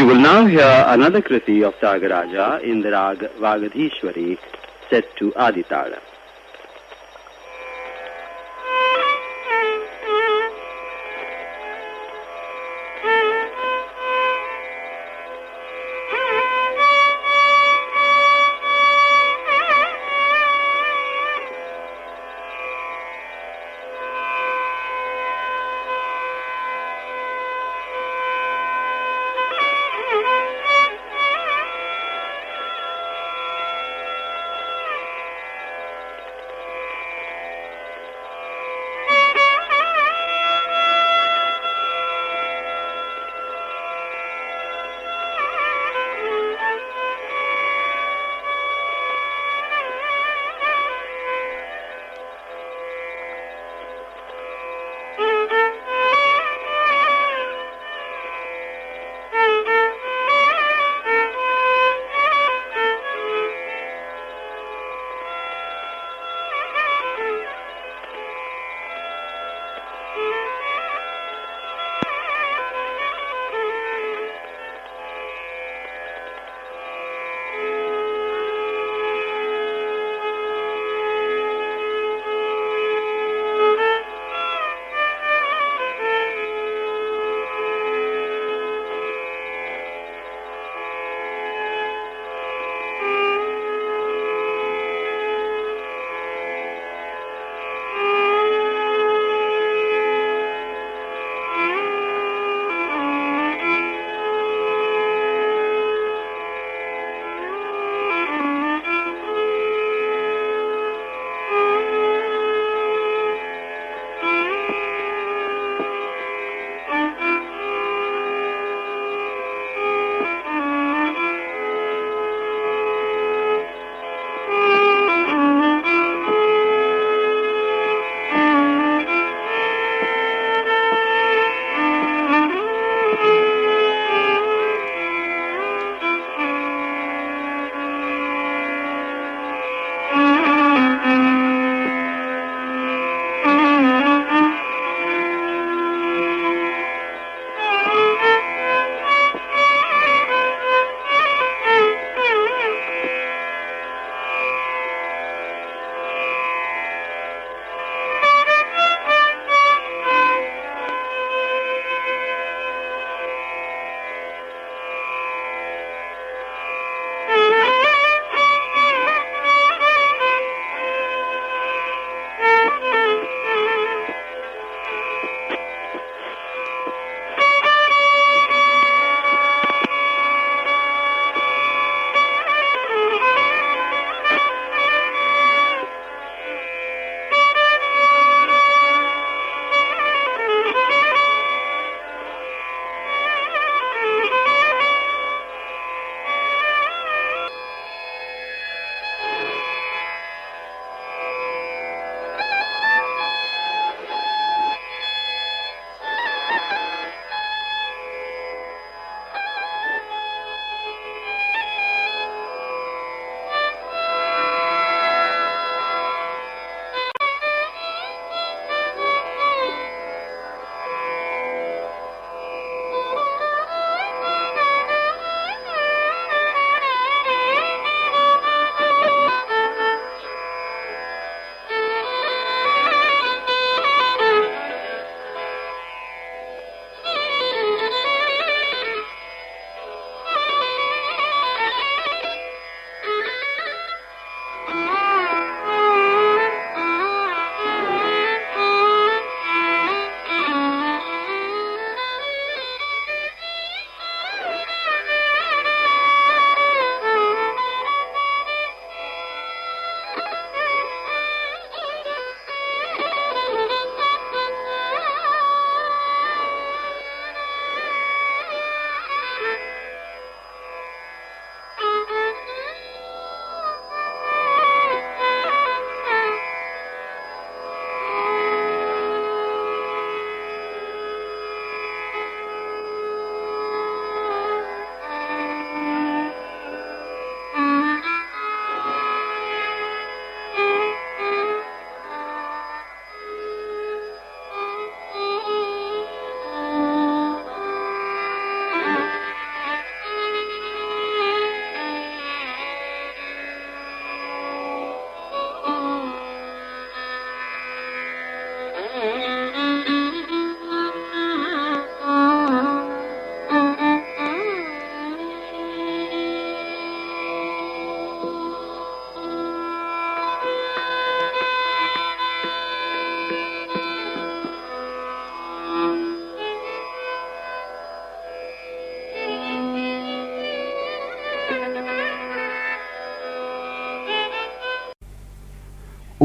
will now hear another kriti of tyAgarAja in the rag vAgadIshvari, set to Aditala.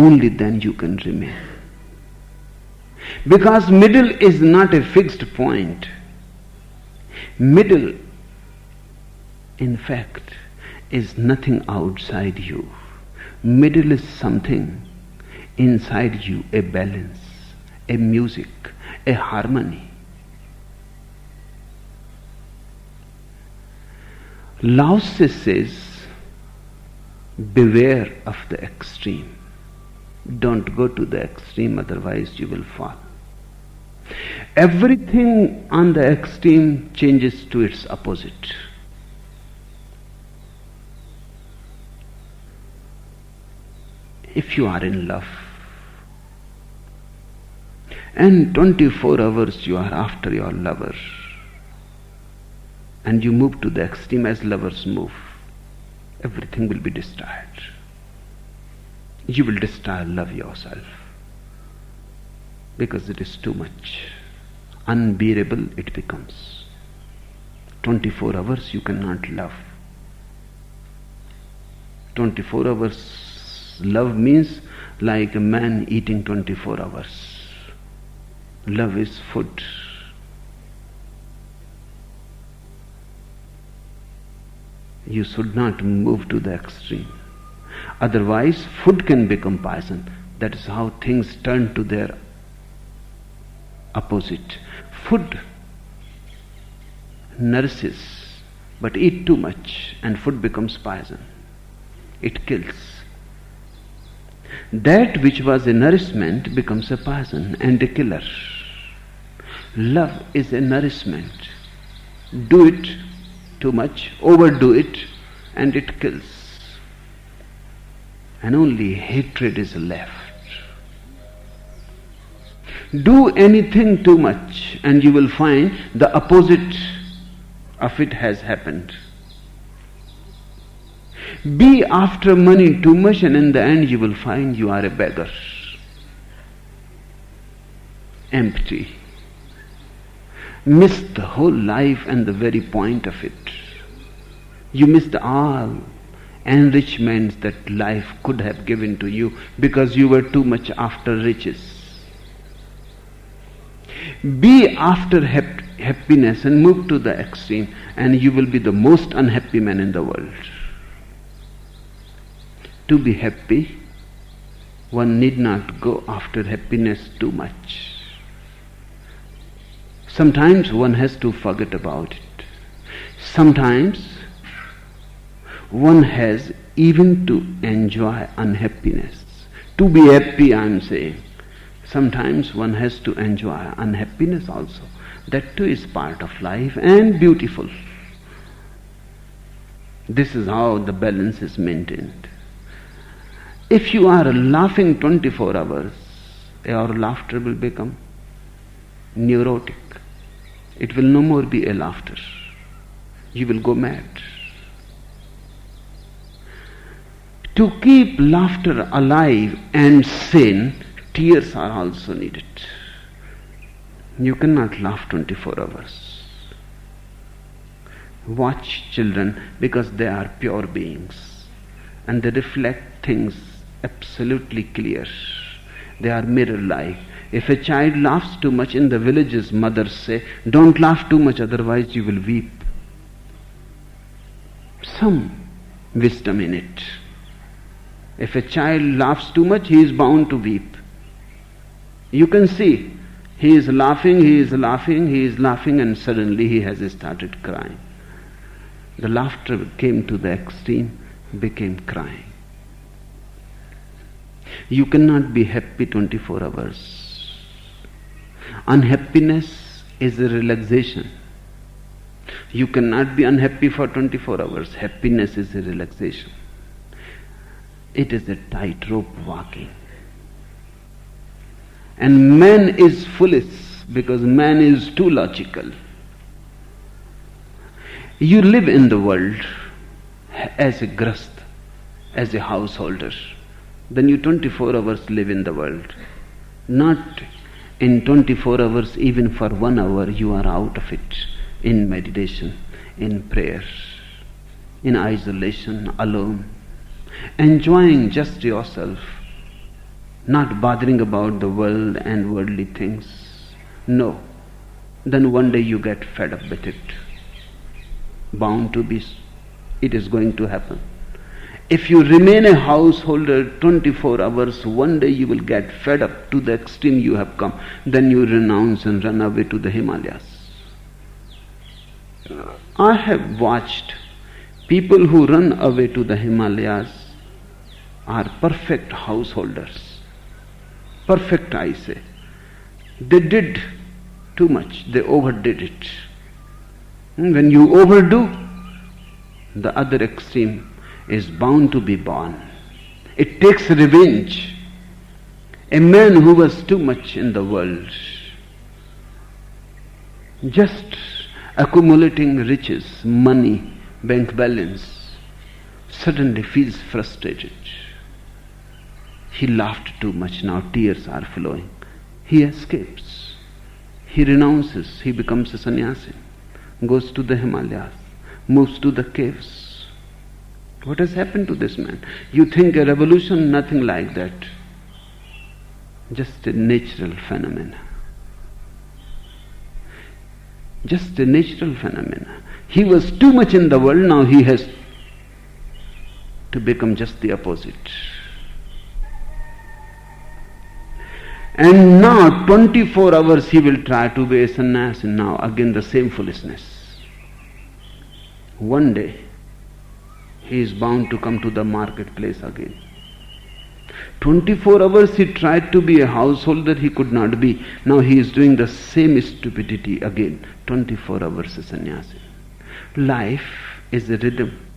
only then you can remain. Because middle is not a fixed point. Middle, in fact, is nothing outside you. Middle is something inside you, a balance, a music, a harmony. Lao Tse says, beware of the extreme. Don't go to the extreme, otherwise you will fall. Everything on the extreme changes to its opposite. If you are in love, and 24 hours you are after your lover, and you move to the extreme as lovers move, everything will be destroyed. You will destroy love yourself, because it is too much. Unbearable it becomes. 24 hours you cannot love. 24 hours love means like a man eating 24 hours. Love is food. You should not move to the extreme. Otherwise, food can become poison. That is how things turn to their opposite. Food nourishes, but eat too much and food becomes poison. It kills. That which was a nourishment becomes a poison and a killer. Love is a nourishment. Do it too much, overdo it, and it kills. And only hatred is left. Do anything too much and you will find the opposite of it has happened. Be after money too much and in the end you will find you are a beggar. Empty. Miss the whole life and the very point of it. You missed all enrichments that life could have given to you because you were too much after riches. Be after happiness and move to the extreme and you will be the most unhappy man in the world. To be happy, one need not go after happiness too much. Sometimes one has to forget about it. Sometimes one has even to enjoy unhappiness. To be happy, I am saying. Sometimes one has to enjoy unhappiness also. That too is part of life and beautiful. This is how the balance is maintained. If you are laughing 24 hours, your laughter will become neurotic. It will no more be a laughter. You will go mad. To keep laughter alive and sane, tears are also needed. You cannot laugh 24 hours. Watch children because they are pure beings and they reflect things absolutely clear. They are mirror-like. If a child laughs too much in the villages, mothers say, don't laugh too much, otherwise you will weep. Some wisdom in it. If a child laughs too much, he is bound to weep. You can see, he is laughing, and suddenly he has started crying. The laughter came to the extreme, became crying. You cannot be happy 24 hours. Unhappiness is a relaxation. You cannot be unhappy for 24 hours. Happiness is a relaxation. It is a tightrope walking. And man is foolish because man is too logical. You live in the world as a grast, as a householder. Then you 24 hours live in the world. Not in 24 hours, even for 1 hour, you are out of it. In meditation, in prayer, in isolation, alone, enjoying just yourself. not bothering about the world and worldly things. No. Then one day you get fed up with it. Bound to be, it is going to happen. If you remain a householder 24 hours, one day you will get fed up to the extreme you have come. Then you renounce and run away to the Himalayas. I have watched people who run away to the Himalayas are perfect householders. Perfect, I say. They did too much. They overdid it. When you overdo, the other extreme is bound to be born. It takes revenge. A man who was too much in the world, just accumulating riches, money, bank balance, suddenly feels frustrated. He laughed too much, now tears are flowing. He escapes. He renounces. He becomes a sannyasi, goes to the Himalayas, moves to the caves. What has happened to this man? You think a revolution? Nothing like that. Just a natural phenomenon. Just a natural phenomenon. He was too much in the world, now he has to become just the opposite. And now 24 hours he will try to be a sannyasi. Now again the same foolishness. One day he is bound to come to the marketplace again. 24 hours he tried to be a householder, he could not be. Now he is doing the same stupidity again. 24 hours a sannyasi. Life is a rhythm.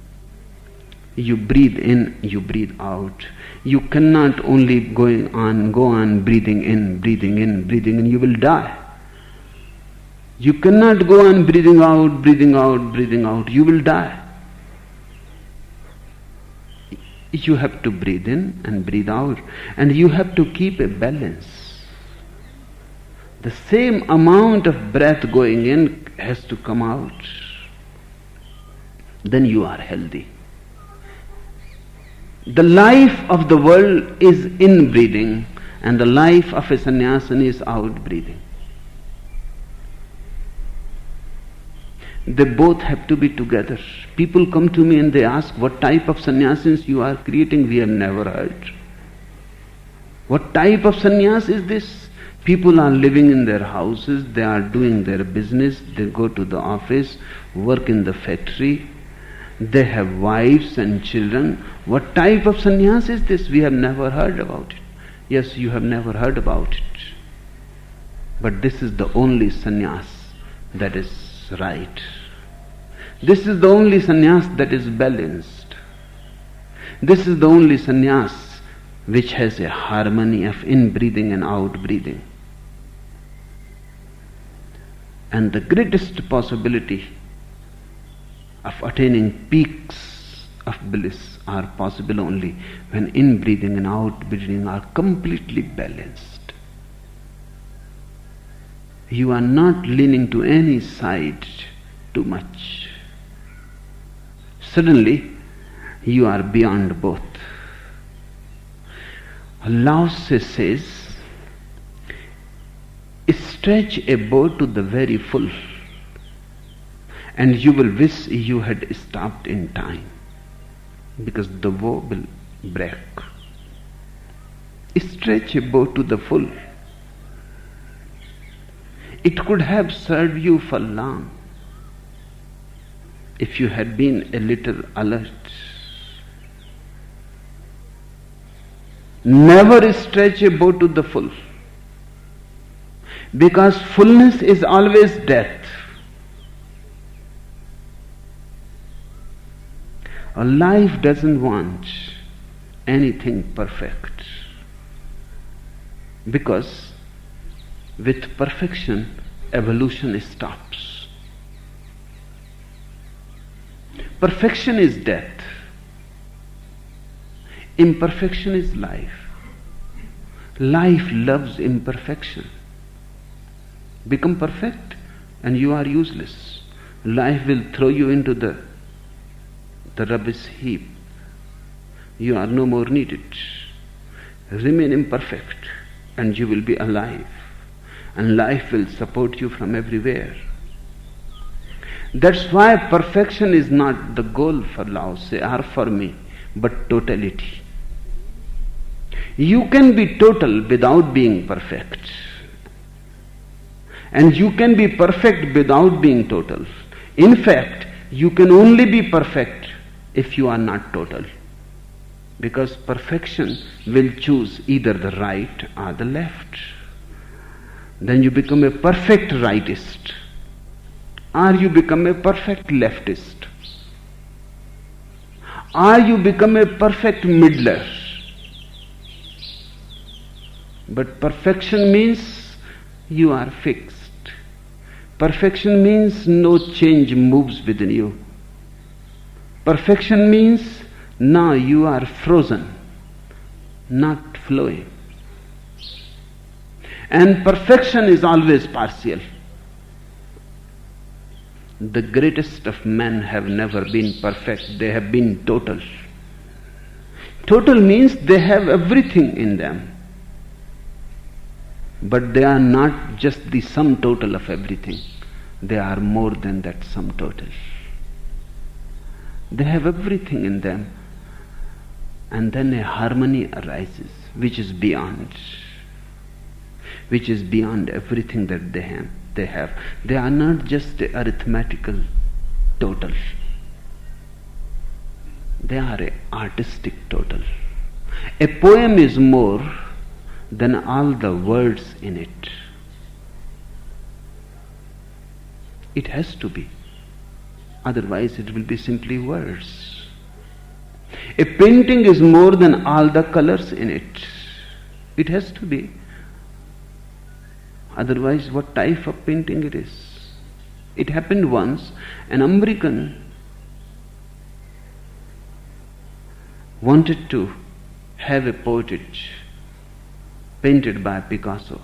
You breathe in, you breathe out. You cannot only go on breathing in, breathing in, breathing in. You will die. You cannot go on breathing out, breathing out, breathing out. You will die. You have to breathe in and breathe out, and you have to keep a balance. The same amount of breath going in has to come out. Then you are healthy. The life of the world is in breathing, and the life of a sannyasin is out breathing. They both have to be together. People come to me and they ask, what type of sannyasins you are creating? We have never heard. What type of sannyas is this? People are living in their houses, they are doing their business, they go to the office, work in the factory, they have wives and children. What type of sannyas is this? We have never heard about it. Yes, you have never heard about it. But this is the only sannyas that is right. This is the only sannyas that is balanced. This is the only sannyas which has a harmony of in-breathing and out-breathing. And the greatest possibility of attaining peaks of bliss are possible only when in-breathing and out-breathing are completely balanced. You are not leaning to any side too much. Suddenly, you are beyond both. Lao Tse says, stretch a boat to the very full, and you will wish you had stopped in time, because the bow will break. Stretch a boat to the full. It could have served you for long if you had been a little alert. Never stretch a boat to the full, because fullness is always death. A life doesn't want anything perfect, because with perfection, evolution stops. Perfection is death. Imperfection is life. Life loves imperfection. Become perfect and you are useless. Life will throw you into the rubbish heap. You are no more needed. Remain imperfect and you will be alive. And life will support you from everywhere. That's why perfection is not the goal for Lao Tse or for me, but totality. You can be total without being perfect. And you can be perfect without being total. In fact, you can only be perfect if you are not total. Because perfection will choose either the right or the left. Then you become a perfect rightist, or you become a perfect leftist, or you become a perfect middler. But perfection means you are fixed. Perfection means no change moves within you. Perfection means now you are frozen, not flowing. And perfection is always partial. The greatest of men have never been perfect, they have been total. Total means they have everything in them. But they are not just the sum total of everything. They are more than that sum total. They have everything in them. And then a harmony arises, which is beyond everything that they have. They are not just a arithmetical total. They are an artistic total. A poem is more than all the words in it. It has to be. Otherwise it will be simply words. A painting is more than all the colors in it. It has to be. Otherwise what type of painting it is? It happened once, an American wanted to have a portrait painted by Picasso.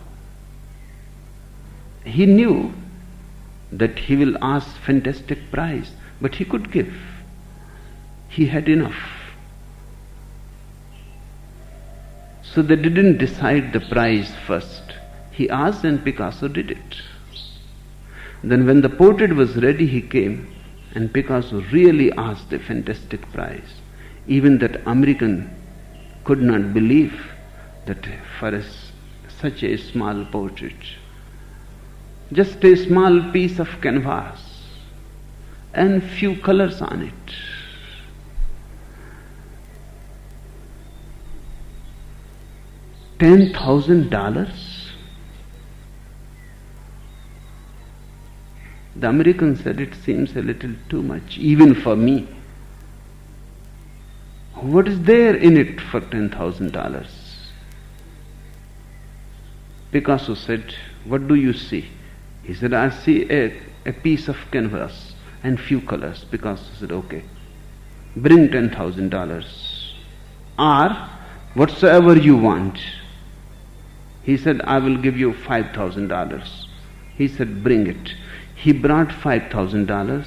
He knew that he will ask fantastic price, but he could give. He had enough. So they didn't decide the price first. He asked and Picasso did it. Then when the portrait was ready, he came and Picasso really asked a fantastic price. Even that American could not believe that for such a small portrait, just a small piece of canvas and few colors on it, $10,000. The American said, it seems a little too much, even for me. What is there in it for $10,000? Picasso said, what do you see? He said, I see a piece of canvas and few colors. Picasso said, okay, bring $10,000 or whatsoever you want. He said, I will give you $5,000. He said, bring it. He brought $5,000.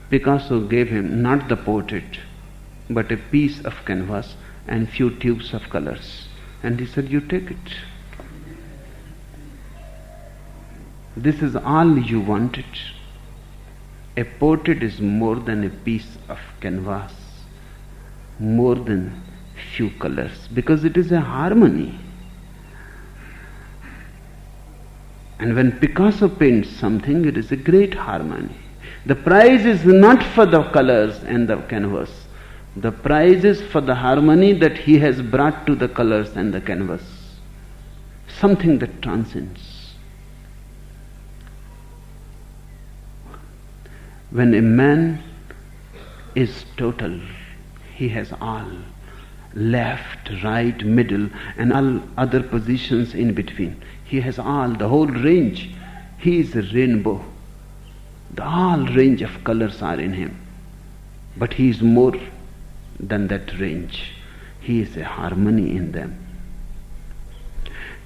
Picasso gave him not the portrait, but a piece of canvas and few tubes of colors. And he said, you take it. This is all you wanted. A portrait is more than a piece of canvas, more than few colors, because it is a harmony. And when Picasso paints something, it is a great harmony. The prize is not for the colors and the canvas. The prize is for the harmony that he has brought to the colors and the canvas. Something that transcends. When a man is total, he has all, left, right, middle, and all other positions in between. He has all, the whole range. He is a rainbow. The whole range of colors are in him. But he is more than that range. He is a harmony in them.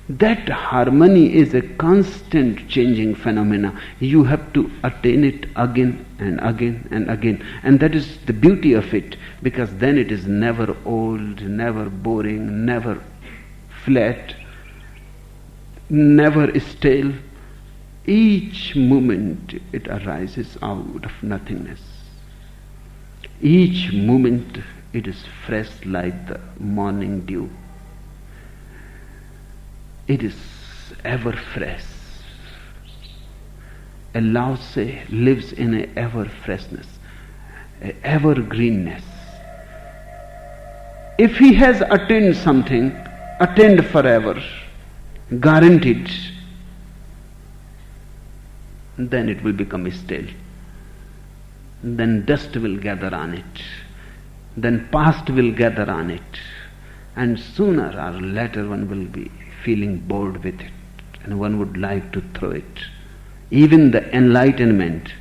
That harmony is a constant changing phenomena. You have to attain it again and again and again. And that is the beauty of it, because then it is never old, never boring, never flat, never stale. Each moment it arises out of nothingness. Each moment it is fresh like the morning dew. It is ever fresh. A Lao Tse lives in a ever freshness, a ever greenness. If he has attained something, attained forever, guaranteed, then it will become stale. Then dust will gather on it. Then past will gather on it. And sooner or later one will be feeling bored with it, and one would like to throw it. Even the enlightenment,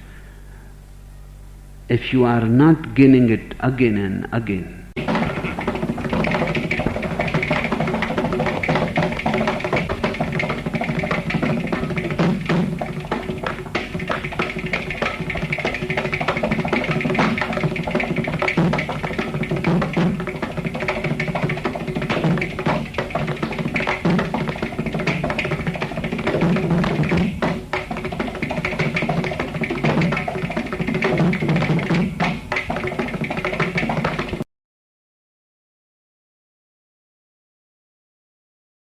if you are not gaining it again and again,